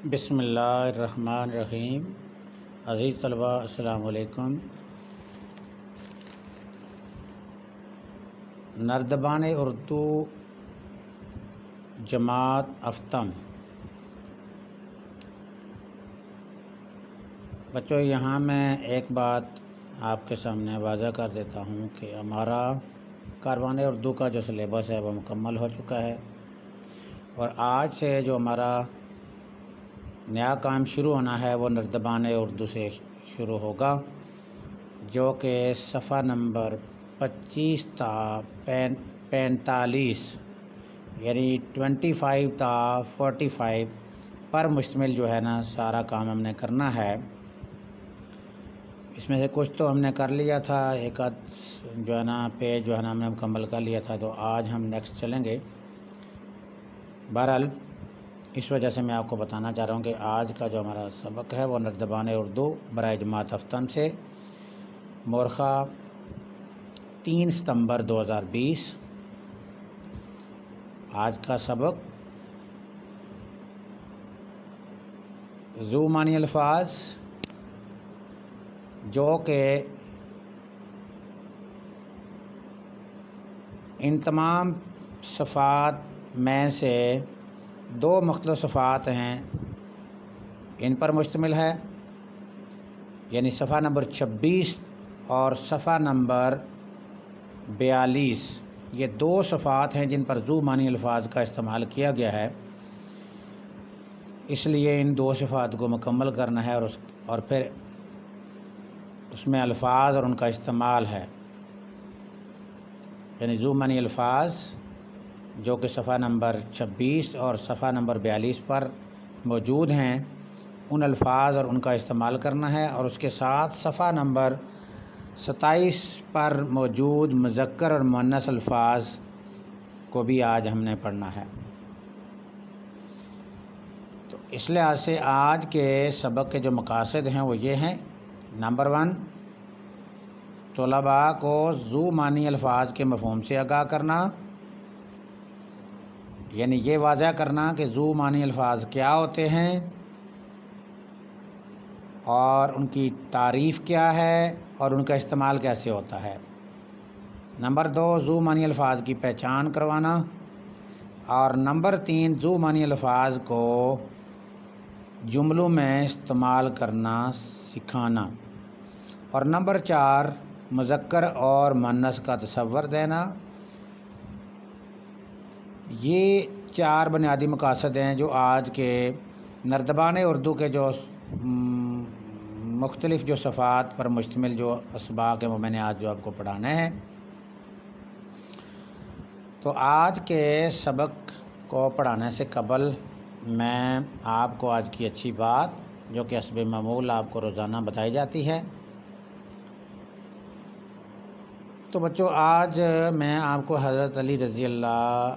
بسم اللہ الرحمن الرحیم۔ عزیز طلبہ السلام علیکم۔ نردبان اردو جماعت افتم۔ بچوں یہاں میں ایک بات آپ کے سامنے واضح کر دیتا ہوں کہ ہمارا کاروان اردو کا جو سلیبس ہے وہ مکمل ہو چکا ہے، اور آج سے جو ہمارا نیا کام شروع ہونا ہے وہ نردبان اردو سے شروع ہوگا، جو کہ صفحہ نمبر 25 تا 45 یعنی 25 تا 45 پر مشتمل جو ہے نا سارا کام ہم نے کرنا ہے۔ اس میں سے کچھ تو ہم نے کر لیا تھا، ایک آدھ جو ہے نا پیج جو ہے نا ہم نے مکمل کر لیا تھا، تو آج ہم نیکسٹ چلیں گے۔ بہرحال اس وجہ سے میں آپ کو بتانا چاہ رہا ہوں کہ آج کا جو ہمارا سبق ہے وہ نردبان اردو برائے جماعت افتم سے مورخہ 3 ستمبر 2020۔ آج کا سبق ذو معنی الفاظ، جو کہ ان تمام صفات میں سے 2 مختلف صفات ہیں ان پر مشتمل ہے، یعنی صفحہ نمبر 26 اور صفحہ نمبر 42۔ یہ 2 صفات ہیں جن پر ذو معنی الفاظ کا استعمال کیا گیا ہے، اس لیے ان 2 صفات کو مکمل کرنا ہے، اور پھر اس میں الفاظ اور ان کا استعمال ہے، یعنی ذو معنی الفاظ جو کہ صفحہ نمبر 26 اور صفحہ نمبر 42 پر موجود ہیں، ان الفاظ اور ان کا استعمال کرنا ہے، اور اس کے ساتھ صفحہ نمبر 27 پر موجود مذکر اور مؤنث الفاظ کو بھی آج ہم نے پڑھنا ہے۔ تو اس لحاظ سے آج کے سبق کے جو مقاصد ہیں وہ یہ ہیں: نمبر 1، طلباء کو ذو معنی الفاظ کے مفہوم سے آگاہ کرنا، یعنی یہ واضح کرنا کہ ذو معنی الفاظ کیا ہوتے ہیں اور ان کی تعریف کیا ہے اور ان کا استعمال کیسے ہوتا ہے۔ نمبر 2، ذو معنی الفاظ کی پہچان کروانا، اور نمبر 3، ذو معنی الفاظ کو جملوں میں استعمال کرنا سکھانا، اور نمبر 4، مذکر اور مؤنث کا تصور دینا۔ یہ 4 بنیادی مقاصد ہیں جو آج کے نردبان اردو کے جو مختلف جو صفات پر مشتمل جو اسباق ہیں وہ میں نے آج جو آپ کو پڑھانے ہیں۔ تو آج کے سبق کو پڑھانے سے قبل میں آپ کو آج کی اچھی بات جو کہ حسب معمول آپ کو روزانہ بتائی جاتی ہے۔ تو بچوں آج میں آپ کو حضرت علی رضی اللہ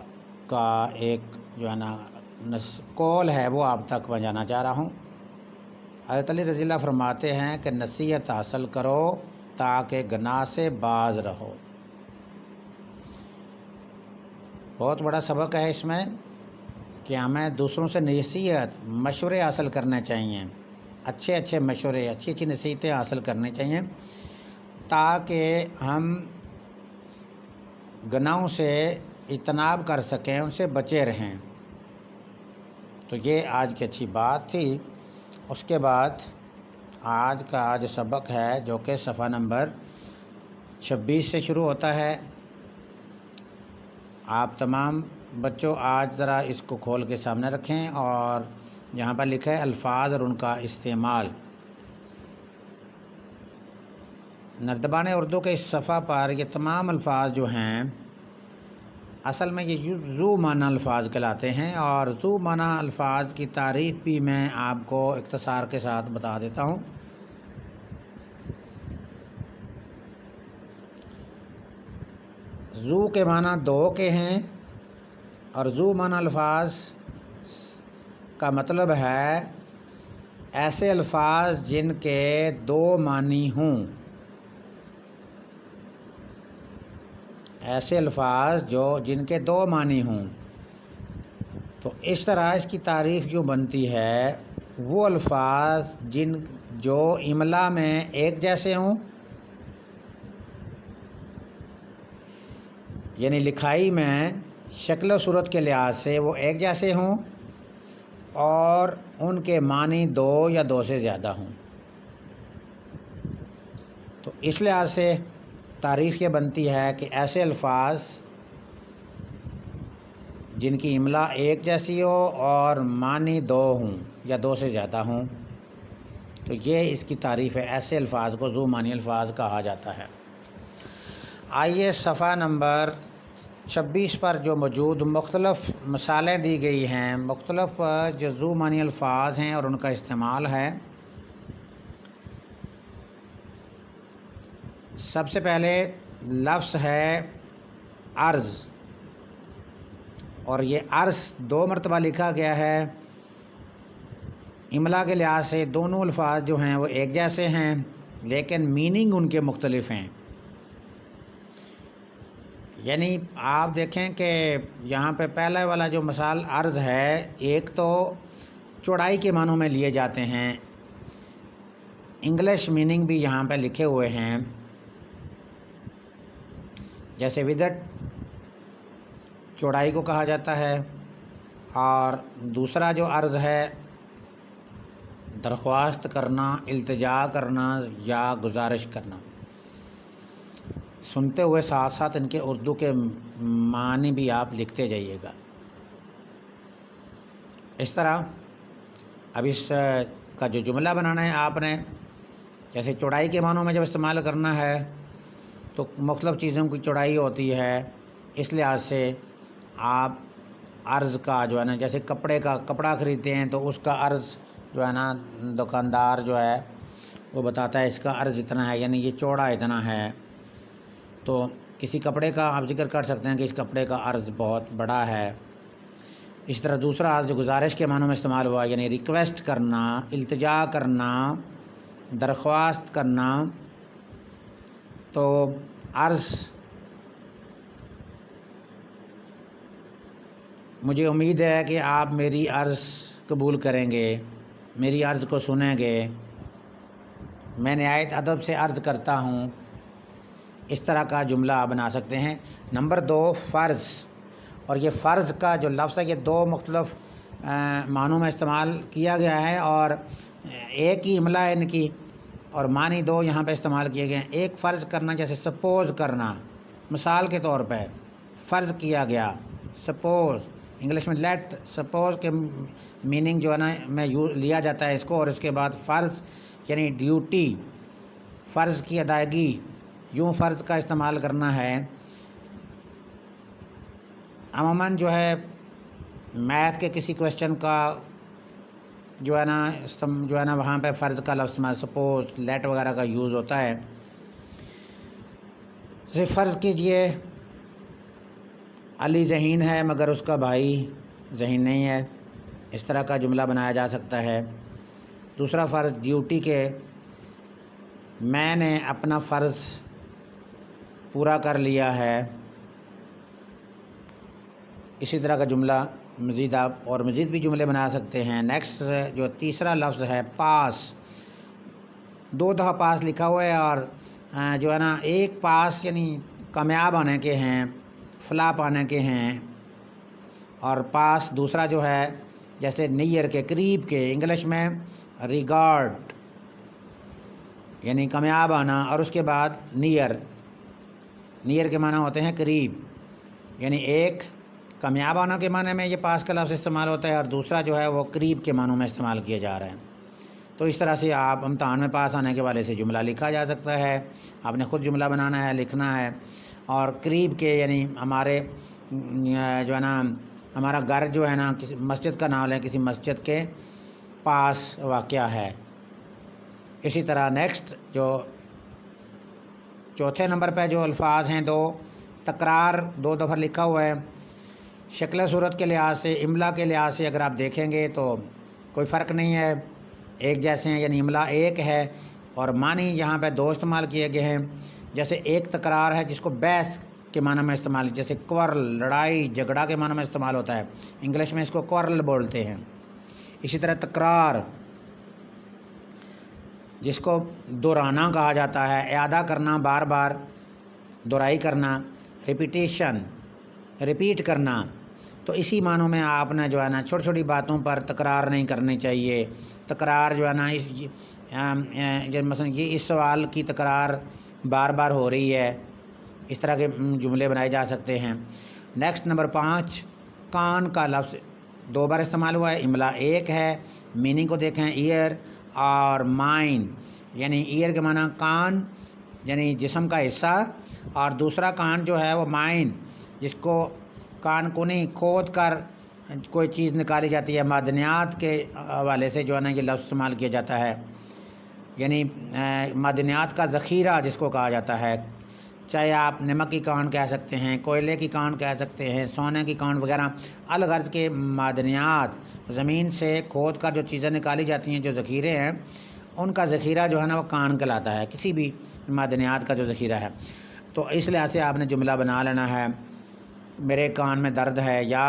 کا ایک جو ہے نا قول ہے وہ آپ تک پہنچانا چاہ رہا ہوں۔ حضرت علی رضی اللہ فرماتے ہیں کہ نصیحت حاصل کرو تاکہ گناہ سے باز رہو۔ بہت بڑا سبق ہے اس میں کہ ہمیں دوسروں سے نصیحت مشورے حاصل کرنے چاہیے، اچھے مشورے، اچھی نصیحتیں حاصل کرنی چاہیے تاکہ ہم گناہوں سے اجتناب کر سکیں، ان سے بچے رہیں۔ تو یہ آج کی اچھی بات تھی۔ اس کے بعد آج کا جو سبق ہے جو کہ صفحہ نمبر 26 سے شروع ہوتا ہے، آپ تمام بچوں آج ذرا اس کو کھول کے سامنے رکھیں، اور یہاں پر لکھا ہے الفاظ اور ان کا استعمال۔ نردبان اردو کے اس صفحہ پر یہ تمام الفاظ جو ہیں اصل میں یہ ذو معنی الفاظ کہلاتے ہیں، اور ذو معنی الفاظ کی تعریف بھی میں آپ کو اختصار کے ساتھ بتا دیتا ہوں۔ ذو کے معنی 2 کے ہیں، اور ذو معنی الفاظ کا مطلب ہے ایسے الفاظ جن کے 2 معنی ہوں، ایسے الفاظ جن کے 2 معنی ہوں۔ تو اس طرح اس کی تعریف یوں بنتی ہے وہ الفاظ جو املا میں ایک جیسے ہوں، یعنی لکھائی میں شکل و صورت کے لحاظ سے وہ ایک جیسے ہوں اور ان کے معنی دو یا دو سے زیادہ ہوں، تو اس لحاظ سے تعریف یہ بنتی ہے کہ ایسے الفاظ جن کی املا ایک جیسی ہو اور معنی دو ہوں یا دو سے زیادہ ہوں، تو یہ اس کی تعریف ہے۔ ایسے الفاظ کو ذو معنی الفاظ کہا جاتا ہے۔ آئیے صفحہ نمبر 26 پر جو موجود مختلف مثالیں دی گئی ہیں، مختلف جو ذو معنی الفاظ ہیں اور ان کا استعمال ہے۔ سب سے پہلے لفظ ہے عرض، اور یہ عرض 2 مرتبہ لکھا گیا ہے۔ املا کے لحاظ سے دونوں الفاظ جو ہیں وہ ایک جیسے ہیں، لیکن میننگ ان کے مختلف ہیں۔ یعنی آپ دیکھیں کہ یہاں پہ پہلے والا جو مثال عرض ہے، ایک تو چوڑائی کے معنوں میں لیے جاتے ہیں، انگلش میننگ بھی یہاں پہ لکھے ہوئے ہیں، جیسے ودت چوڑائی کو کہا جاتا ہے، اور دوسرا جو عرض ہے درخواست کرنا، التجا کرنا یا گزارش کرنا۔ سنتے ہوئے ساتھ ساتھ ان کے اردو کے معنی بھی آپ لکھتے جائیے گا۔ اس طرح اب اس کا جو جملہ بنانا ہے آپ نے، جیسے چوڑائی کے معنوں میں جب استعمال کرنا ہے تو مختلف چیزوں کی چوڑائی ہوتی ہے، اس لحاظ سے آپ عرض کا جو ہے نا، جیسے کپڑا خریدتے ہیں تو اس کا عرض جو ہے نا دکاندار جو ہے وہ بتاتا ہے اس کا عرض اتنا ہے، یعنی یہ چوڑا اتنا ہے، تو کسی کپڑے کا آپ ذکر کر سکتے ہیں کہ اس کپڑے کا عرض بہت بڑا ہے۔ اس طرح دوسرا عرض گزارش کے معنوں میں استعمال ہوا، یعنی ریکویسٹ کرنا، التجا کرنا، درخواست کرنا، تو عرض مجھے امید ہے کہ آپ میری عرض قبول کریں گے، میری عرض کو سنیں گے، میں نہایت ادب سے عرض کرتا ہوں۔ اس طرح کا جملہ آپ بنا سکتے ہیں۔ نمبر 2 فرض، اور یہ فرض کا جو لفظ ہے یہ 2 مختلف معنوں میں استعمال کیا گیا ہے، اور ایک ہی املا ہے ان کی، اور معنی 2 یہاں پہ استعمال کیے گئے ہیں۔ ایک فرض کرنا، جیسے سپوز کرنا، مثال کے طور پہ فرض کیا گیا، سپوز، انگلش میں لیٹ سپوز کے میننگ جو ہے نا میں لیا جاتا ہے اس کو، اور اس کے بعد فرض یعنی ڈیوٹی، فرض کی ادائیگی، یوں فرض کا استعمال کرنا ہے۔ عموماً جو ہے میتھ کے کسی کویشچن کا جو ہے نا وہاں پہ فرض کا لفظ میں سپوز، لیٹ وغیرہ کا یوز ہوتا ہے۔ جیسے فرض کیجئے علی ذہین ہے مگر اس کا بھائی ذہین نہیں ہے، اس طرح کا جملہ بنایا جا سکتا ہے۔ دوسرا فرض ڈیوٹی کے، میں نے اپنا فرض پورا کر لیا ہے، اسی طرح کا جملہ مزید آپ اور مزید بھی جملے بنا سکتے ہیں۔ نیکسٹ جو تیسرا لفظ ہے پاس، 2 دفعہ پاس لکھا ہوا ہے، اور جو ہے نا ایک پاس یعنی کامیاب آنے کے ہیں، فلاح پانے کے ہیں، اور پاس دوسرا جو ہے جیسے نیئر کے، قریب کے، انگلش میں ریگارڈ یعنی کامیاب آنا، اور اس کے بعد نیئر کے معنی ہوتے ہیں قریب، یعنی ایک کامیاب آنا کے معنی میں یہ پاس کا لفظ استعمال ہوتا ہے، اور دوسرا جو ہے وہ قریب کے معنوں میں استعمال کیا جا رہا ہے۔ تو اس طرح سے آپ امتحان میں پاس آنے کے والے سے جملہ لکھا جا سکتا ہے۔ آپ نے خود جملہ بنانا ہے، لکھنا ہے، اور قریب کے یعنی ہمارے جو ہے نا ہمارا گھر جو ہے نا کسی مسجد کا نام لیں، کسی مسجد کے پاس واقع ہے۔ اسی طرح نیکسٹ جو چوتھے نمبر پہ جو الفاظ ہیں 2 تکرار، 2 دفعہ لکھا ہوا ہے۔ شکل صورت کے لحاظ سے، املا کے لحاظ سے اگر آپ دیکھیں گے تو کوئی فرق نہیں ہے، ایک جیسے ہیں، یعنی املا ایک ہے، اور معنی یہاں پہ 2 استعمال کیے گئے ہیں۔ جیسے ایک تکرار ہے جس کو بحث کے معنی میں استعمال، جیسے کوارل، لڑائی جھگڑا کے معنی میں استعمال ہوتا ہے، انگلش میں اس کو کوارل بولتے ہیں۔ اسی طرح تکرار جس کو دہرانا کہا جاتا ہے، اعادہ کرنا، بار بار دہرائی کرنا، ریپیٹیشن، ریپیٹ کرنا۔ تو اسی معنوں میں آپ نے جو ہے نا چھوٹی چھوٹی باتوں پر تکرار نہیں کرنی چاہیے۔ تکرار جو ہے نا مثلا یہ اس سوال کی تکرار بار بار ہو رہی ہے، اس طرح کے جملے بنائے جا سکتے ہیں۔ نیکسٹ نمبر 5، کان کا لفظ 2 بار استعمال ہوا ہے، املا 1 ہے۔ میننگ کو دیکھیں، ایئر اور مائن، یعنی ایئر کے معنی کان یعنی جسم کا حصہ، اور دوسرا کان جو ہے وہ مائن، جس کو کان کنی کھود کر کوئی چیز نکالی جاتی ہے، معدنیات کے حوالے سے جو ہے نا یہ لفظ استعمال کیا جاتا ہے، یعنی معدنیات کا ذخیرہ جس کو کہا جاتا ہے۔ چاہے آپ نمک کی کان کہہ سکتے ہیں، کوئلے کی کان کہہ سکتے ہیں، سونے کی کان وغیرہ، الغرض کے معدنیات زمین سے کھود کر جو چیزیں نکالی جاتی ہیں، جو ذخیرے ہیں، ان کا ذخیرہ جو ہے نا وہ کان کہلاتا ہے، کسی بھی معدنیات کا جو ذخیرہ ہے۔ تو اس لحاظ سے آپ نے جملہ بنا لینا ہے، میرے کان میں درد ہے، یا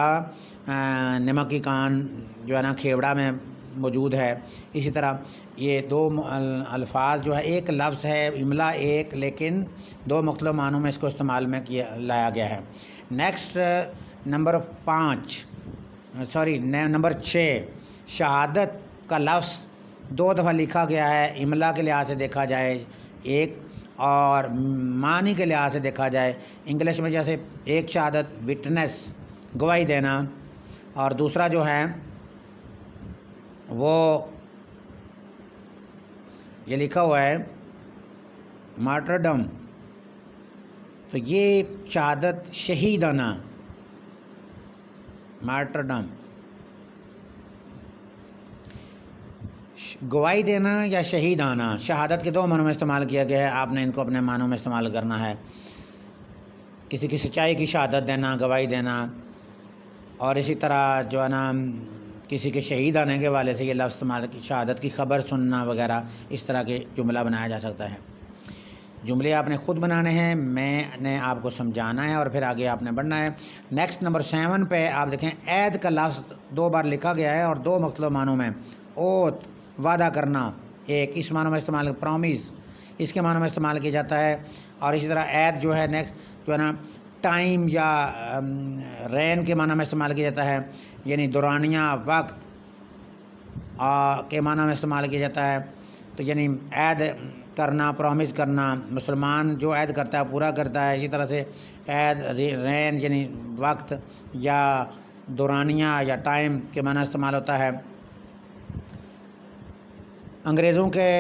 نمک کی کان جو ہے نا کھیوڑا میں موجود ہے۔ اسی طرح یہ 2 الفاظ جو ہے، ایک لفظ ہے املا 1، لیکن 2 مختلف معنوں میں اس کو استعمال میں لایا گیا ہے۔ نیکسٹ نمبر 6، شہادت کا لفظ 2 دفعہ لکھا گیا ہے، املا کے لحاظ سے دیکھا جائے 1 اور معنی کے لحاظ سے دیکھا جائے۔ انگلش میں جیسے ایک شہادت وٹنس، گواہی دینا، اور دوسرا جو ہے وہ یہ لکھا ہوا ہے مارٹرڈم، تو یہ شہادت شہیدانہ، مارٹرڈم گواہی دینا یا شہیدانہ، شہادت کے 2 معنوں میں استعمال کیا گیا ہے، آپ نے ان کو اپنے معنوں میں استعمال کرنا ہے۔ کسی کی سچائی کی شہادت دینا، گواہی دینا، اور اسی طرح جو ہے نا کسی کے شہید آنے کے حوالے سے یہ لفظ استعمال، شہادت کی خبر سننا وغیرہ، اس طرح کے جملہ بنایا جا سکتا ہے۔ جملے آپ نے خود بنانے ہیں، میں نے آپ کو سمجھانا ہے اور پھر آگے آپ نے بڑھنا ہے۔ نیکسٹ نمبر 7 پہ آپ دیکھیں، عہد کا لفظ 2 بار لکھا گیا ہے اور 2 مختلف معنوں میں۔ اوت، وعدہ کرنا، ایک اس معنوں میں استعمال، پرومس اس کے معنوں میں استعمال کیا جاتا ہے، اور اسی طرح عہد جو ہے نیکسٹ جو ہے نا ٹائم یا رین کے معنی میں استعمال کیا جاتا ہے، یعنی دورانیہ، وقت کے معنی میں استعمال کیا جاتا ہے۔ تو یعنی عہد کرنا، پرومس کرنا، مسلمان جو عہد کرتا ہے پورا کرتا ہے۔ اسی طرح سے عہد، رین یعنی وقت یا دورانیہ یا ٹائم کے معنی استعمال ہوتا ہے۔ انگریزوں کے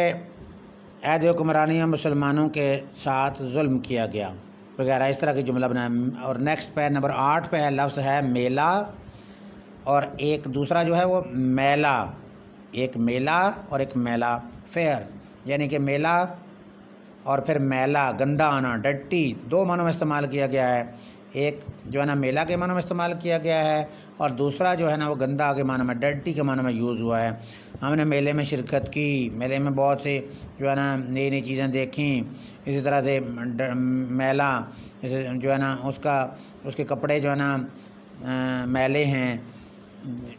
عہد حکمرانی مسلمانوں کے ساتھ ظلم کیا گیا وغیرہ، اس طرح کی جملہ بنایا۔ اور نیکسٹ پہ نمبر 8 پہ لفظ ہے میلہ، اور ایک دوسرا جو ہے وہ میلہ، ایک میلہ اور ایک میلہ، فیئر، یعنی کہ میلہ اور پھر میلہ، گندا آنا، ڈٹی، 2 معنوں میں استعمال کیا گیا ہے۔ ایک جو ہے نا میلہ کے معنوں میں استعمال کیا گیا ہے، اور دوسرا جو ہے نا وہ گندا کے معنوں میں، ڈرٹی کے معنوں میں یوز ہوا ہے۔ ہم نے میلے میں شرکت کی، میلے میں بہت سے جو ہے نا نئی نئی چیزیں دیکھیں۔ اسی طرح سے میلہ جو ہے نا اس کے کپڑے جو ہے نا میلے ہیں،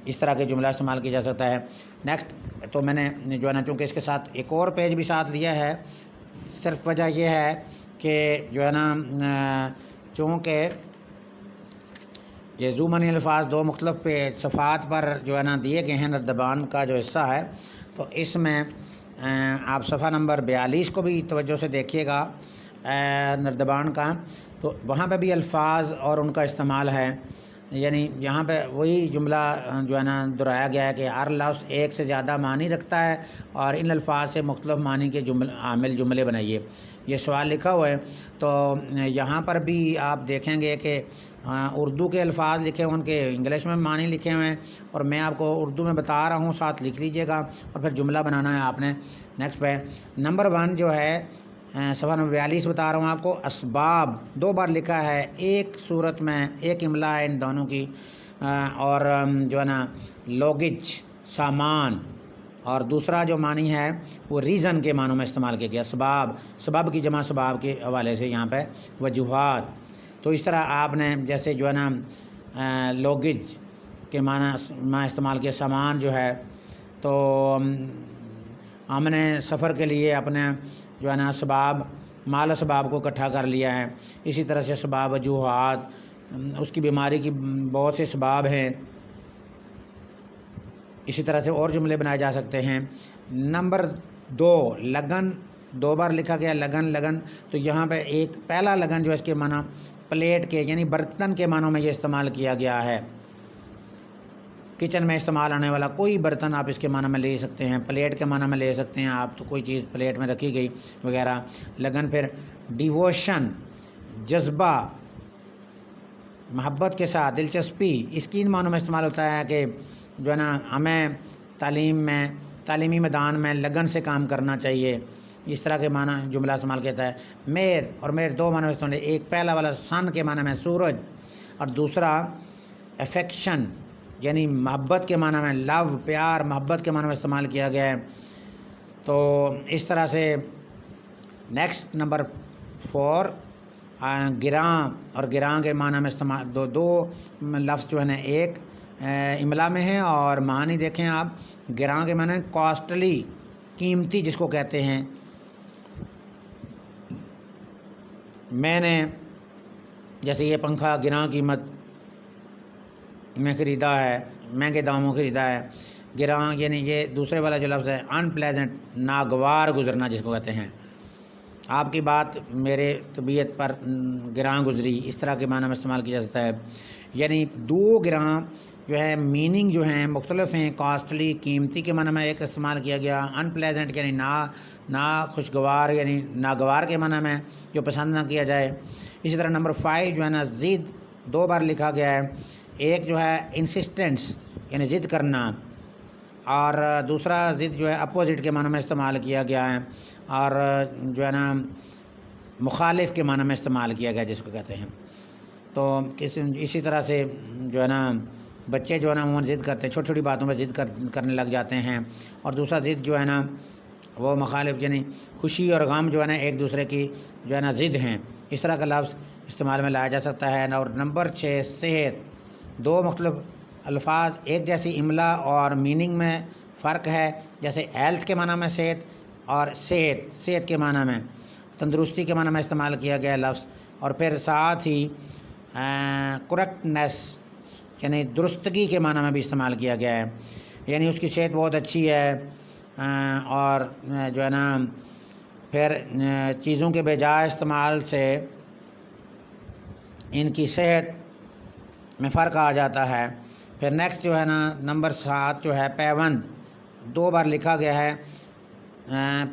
اس طرح کے جملہ استعمال کیا جا سکتا ہے۔ نیکسٹ تو میں نے جو ہے نا چونکہ اس کے ساتھ ایک اور پیج بھی ساتھ لیا ہے، صرف وجہ یہ ہے کہ جو ہے نا چونکہ یہ زومنی الفاظ 2 مختلف صفحات پر جو ہے نا دیے گئے ہیں، نردبان کا جو حصہ ہے، تو اس میں آپ صفحہ نمبر 42 کو بھی توجہ سے دیکھیے گا، نردبان کا، تو وہاں پہ بھی الفاظ اور ان کا استعمال ہے، یعنی یہاں پہ وہی جملہ جو ہے نا دہرایا گیا ہے کہ ہر لفظ ایک سے زیادہ معنی رکھتا ہے، اور ان الفاظ سے مختلف معنی کے عامل جملے بنائیے، یہ سوال لکھا ہوا ہے۔ تو یہاں پر بھی آپ دیکھیں گے کہ اردو کے الفاظ لکھے ہوئے، ان کے انگلش میں معنی لکھے ہوئے ہیں، اور میں آپ کو اردو میں بتا رہا ہوں، ساتھ لکھ لیجئے گا، اور پھر جملہ بنانا ہے آپ نے۔ نیکسٹ پہ نمبر 1 جو ہے صفحہ نمبر 42 بتا رہا ہوں آپ کو، اسباب 2 بار لکھا ہے، ایک صورت میں ایک املا ہے ان دونوں کی، اور جو ہے نا لوگج، سامان، اور دوسرا جو معنی ہے وہ ریزن کے معنوں میں استعمال کیا گیا، اسباب، سبب کی جمع سباب کے حوالے سے یہاں پہ وجوہات۔ تو اس طرح آپ نے جیسے جو ہے نا لوگج کے معنی میں استعمال کیا، سامان جو ہے، تو ہم نے سفر کے لیے اپنے جو ہے نا اسباب مال اسباب کو اکٹھا کر لیا ہے۔ اسی طرح سے اسباب وجوہات، اس کی بیماری کی بہت سے اسباب ہیں، اسی طرح سے اور جملے بنائے جا سکتے ہیں۔ نمبر 2 لگن، 2 بار لکھا گیا لگن، تو یہاں پہ ایک پہلا لگن جو ہے اس کے معنی پلیٹ کے یعنی برتن کے معنوں میں یہ استعمال کیا گیا ہے۔ کچن میں استعمال آنے والا کوئی برتن آپ اس کے معنی میں لے سکتے ہیں، پلیٹ کے معنی میں لے سکتے ہیں آپ، تو کوئی چیز پلیٹ میں رکھی گئی وغیرہ لگن۔ پھر ڈیووشن، جذبہ، محبت کے ساتھ دلچسپی، اس کی ان معنوں میں استعمال ہوتا ہے کہ جو ہے نا ہمیں تعلیمی میدان میں لگن سے کام کرنا چاہیے، اس طرح کے معنی جملہ استعمال کیا جاتا ہے۔ میر، اور میر 2 معنوں میں استعمال ہے، ایک پہلا والا سن کے معنی میں سورج، اور دوسرا افیکشن یعنی محبت کے معنی میں لو، پیار، محبت کے معنی میں استعمال کیا گیا ہے۔ تو اس طرح سے نیکسٹ نمبر 4 گراں، اور گراں کے معنی میں استعمال دو لفظ جو ہے نا ایک املا میں ہیں، اور معنی دیکھیں آپ۔ گراں کے معنی کاسٹلی، قیمتی جس کو کہتے ہیں۔ میں نے جیسے یہ پنکھا گراں قیمت میں خریدا ہے، مہنگے داموں خریدا ہے۔ گراں یعنی یہ دوسرے والا جو لفظ ہے ان پلیزنٹ، ناگوار گزرنا جس کو کہتے ہیں، آپ کی بات میرے طبیعت پر گراں گزری، اس طرح کے معنی میں استعمال کیا جا سکتا ہے۔ یعنی 2 گراں جو ہے میننگ جو ہیں مختلف ہیں۔ کاسٹلی قیمتی کے معنی میں ایک استعمال کیا گیا، ان پلیزنٹ یعنی نا خوشگوار یعنی ناگوار کے معنی میں جو پسند نہ کیا جائے۔ اسی طرح نمبر 5 جو ہے نا ضد، 2 بار لکھا گیا ہے، ایک جو ہے انسسٹنس یعنی ضد کرنا، اور دوسرا ضد جو ہے اپوزٹ کے معنی میں استعمال کیا گیا ہے، اور جو ہے نا مخالف کے معنی میں استعمال کیا گیا جس کو کہتے ہیں۔ تو اسی طرح سے جو ہے نا بچے جو ہے نا عموماً ضد کرتے ہیں، چھوٹی چھوٹی باتوں پہ ضد کرنے لگ جاتے ہیں، اور دوسرا ضد جو ہے نا وہ مخالف یعنی خوشی اور غم جو ہے نا ایک دوسرے کی جو ہے نا ضد ہیں، اس طرح کا لفظ استعمال میں لایا جا سکتا ہے۔ اور نمبر 6 صحت، 2 مختلف الفاظ ایک جیسی املا اور میننگ میں فرق ہے، جیسے ہیلتھ کے معنی میں صحت، اور صحت کے معنی میں تندرستی کے معنی میں استعمال کیا گیا لفظ، اور پھر ساتھ ہی کریکٹنیس یعنی درستگی کے معنی میں بھی استعمال کیا گیا ہے، یعنی اس کی صحت بہت اچھی ہے، اور جو ہے نا پھر چیزوں کے بجائے استعمال سے ان کی صحت میں فرق آ جاتا ہے۔ پھر نیکسٹ جو ہے نا نمبر 7 جو ہے پیوند، 2 بار لکھا گیا ہے،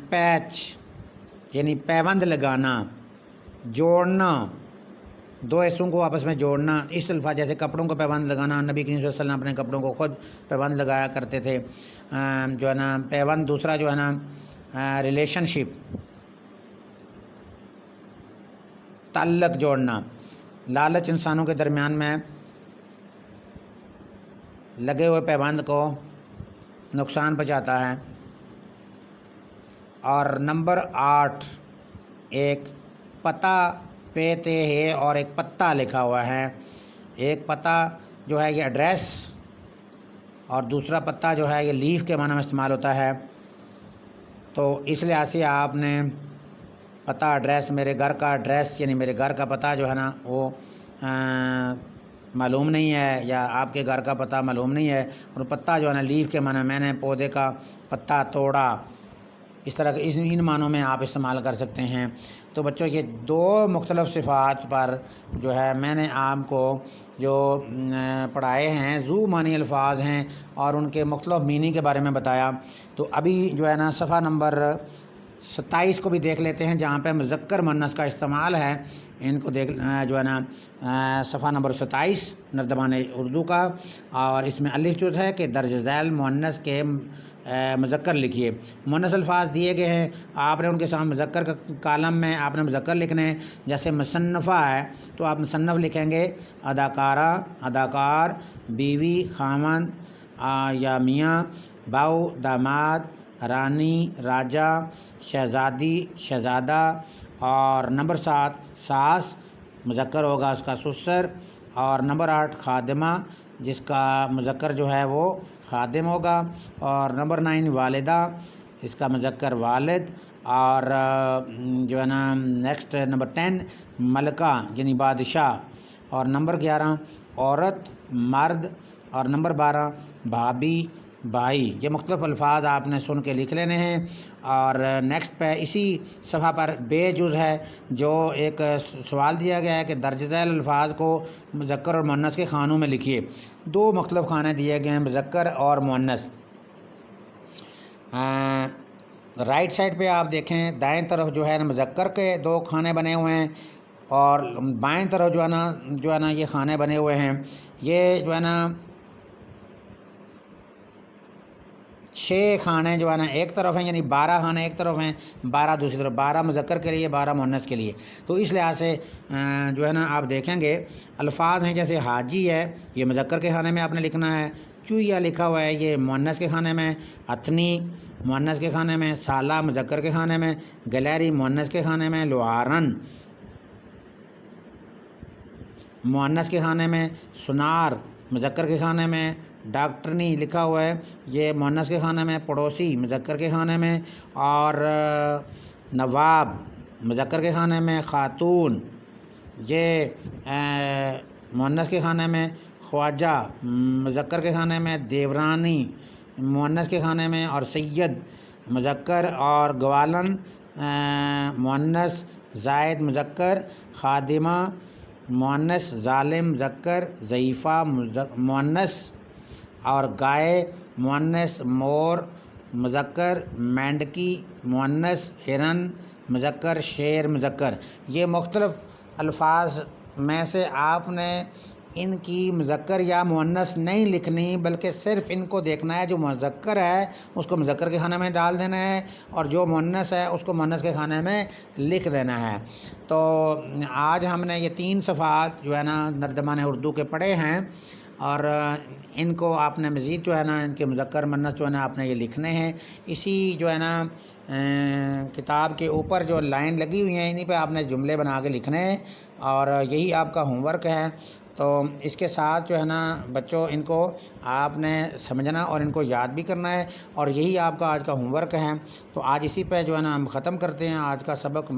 پیچ یعنی پیوند لگانا، جوڑنا، 2 حصوں کو آپس میں جوڑنا، اس الفاظ جیسے کپڑوں کو پیوند لگانا، نبی کریم صلی اللہ علیہ وسلم اپنے کپڑوں کو خود پیوند لگایا کرتے تھے، جو ہے نا پیوند۔ دوسرا جو ہے نا ریلیشن شپ، تعلق جوڑنا، لالچ انسانوں کے درمیان میں لگے ہوئے پیوند کو نقصان پہنچاتا ہے۔ اور نمبر 8 ایک پتہ پیتے ہے اور ایک پتہ لکھا ہوا ہے، ایک پتہ جو ہے یہ ایڈریس، اور دوسرا پتہ جو ہے یہ لیف کے معنی میں استعمال ہوتا ہے۔ تو اس لحاظ سے آپ نے پتہ ایڈریس، میرے گھر کا ایڈریس یعنی میرے گھر کا پتہ جو ہے نا وہ معلوم نہیں ہے، یا آپ کے گھر کا پتہ معلوم نہیں ہے، اور پتہ جو ہے نا لیف کے معنی میں نے پودے کا پتہ توڑا، اس طرح کے ان معنوں میں آپ استعمال کر سکتے ہیں۔ تو بچوں یہ 2 مختلف صفات پر جو ہے میں نے آپ کو جو پڑھائے ہیں ذو معنی الفاظ ہیں، اور ان کے مختلف میننگ کے بارے میں بتایا۔ تو ابھی جو ہے نا صفحہ نمبر 27 کو بھی دیکھ لیتے ہیں، جہاں پہ مذکر مؤنث کا استعمال ہے، ان کو دیکھ جو ہے نا صفحہ نمبر 27 نردبان اردو کا، اور اس میں الف جز ہے کہ درج ذیل مؤنث کے مذکر لکھیے۔ مؤنث الفاظ دیے گئے ہیں، آپ نے ان کے سامنے مذکر کا کالم میں آپ نے مذکر لکھنے ہیں، جیسے مصنفہ ہے تو آپ مصنف لکھیں گے اداکارہ، اداکار، بیوی، خاوند یا میاں، بہو، داماد، رانی، راجہ، شہزادی، شہزادہ، اور نمبر 7 ساس، مذکر ہوگا اس کا سسر، اور نمبر 8 خادمہ، جس کا مذکر جو ہے وہ خادم ہوگا، اور نمبر 9 والدہ، اس کا مذکر والد، اور جو ہے نا نیکسٹ نمبر 10 ملکہ یعنی بادشاہ، اور نمبر 11 عورت مرد، اور نمبر 12 بھابھی بھائی۔ یہ مختلف الفاظ آپ نے سن کے لکھ لینے ہیں۔ اور نیکسٹ پہ اسی صفحہ پر بے جز ہے، جو ایک سوال دیا گیا ہے کہ درج ذیل الفاظ کو مذکر اور مؤنث کے خانوں میں لکھیے۔ 2 مختلف خانے دیے گئے ہیں، مذکر اور مؤنث۔ رائٹ سائڈ پہ آپ دیکھیں، دائیں طرف جو ہے نا مذکر کے 2 خانے بنے ہوئے ہیں، اور بائیں طرف جو ہے نا یہ خانے بنے ہوئے ہیں۔ یہ جو ہے نا 6 خانے جو ہے نا ایک طرف ہیں، یعنی 12 خانے ایک طرف ہیں، 12 دوسری طرف، 12 مذکر کے لیے، 12 مؤنث کے لیے۔ تو اس لحاظ سے جو ہے نا آپ دیکھیں گے الفاظ ہیں، جیسے حاجی ہے، یہ مذکر کے خانے میں آپ نے لکھنا ہے۔ چویا لکھا ہوا ہے، یہ مؤنث کے خانے میں۔ اتنی مؤنث کے خانے میں۔ سالہ مذکر کے خانے میں۔ گلیری مؤنث کے خانے میں۔ لعارن مؤنث کے خانے میں۔ سنار مذکر کے خانے میں۔ ڈاکٹرنی لکھا ہوا ہے، یہ مؤنث کے خانے میں۔ پڑوسی مذکر کے خانے میں، اور نواب مذکر کے خانے میں۔ خاتون یہ مؤنث کے خانے میں۔ خواجہ مذکر کے خانے میں۔ دیورانی مؤنث کے خانے میں، اور سید مذکر، اور گوالن مؤنث، زائد مذکر، خادمہ مؤنث، ظالم مذکر، ضعیفہ مؤنث، اور گائے مؤنث، مور مذکر، مینڈکی مؤنث، ہرن مذکر، شیر مذکر۔ یہ مختلف الفاظ میں سے آپ نے ان کی مذکر یا مؤنث نہیں لکھنی، بلکہ صرف ان کو دیکھنا ہے، جو مذکر ہے اس کو مذکر کے خانے میں ڈال دینا ہے، اور جو مؤنث ہے اس کو مؤنث کے خانے میں لکھ دینا ہے۔ تو آج ہم نے یہ 3 صفحات جو ہے نا ترجمان اردو کے پڑھے ہیں، اور ان کو آپ نے مزید جو ہے نا ان کے مذکر مؤنث جو ہے نا آپ نے یہ لکھنے ہیں۔ اسی جو ہے نا کتاب کے اوپر جو لائن لگی ہوئی ہیں، انہی پہ آپ نے جملے بنا کے لکھنے ہیں، اور یہی آپ کا ہوم ورک ہے۔ تو اس کے ساتھ جو ہے نا بچوں، ان کو آپ نے سمجھنا اور ان کو یاد بھی کرنا ہے، اور یہی آپ کا آج کا ہوم ورک ہے۔ تو آج اسی پہ جو ہے نا ہم ختم کرتے ہیں آج کا سبق۔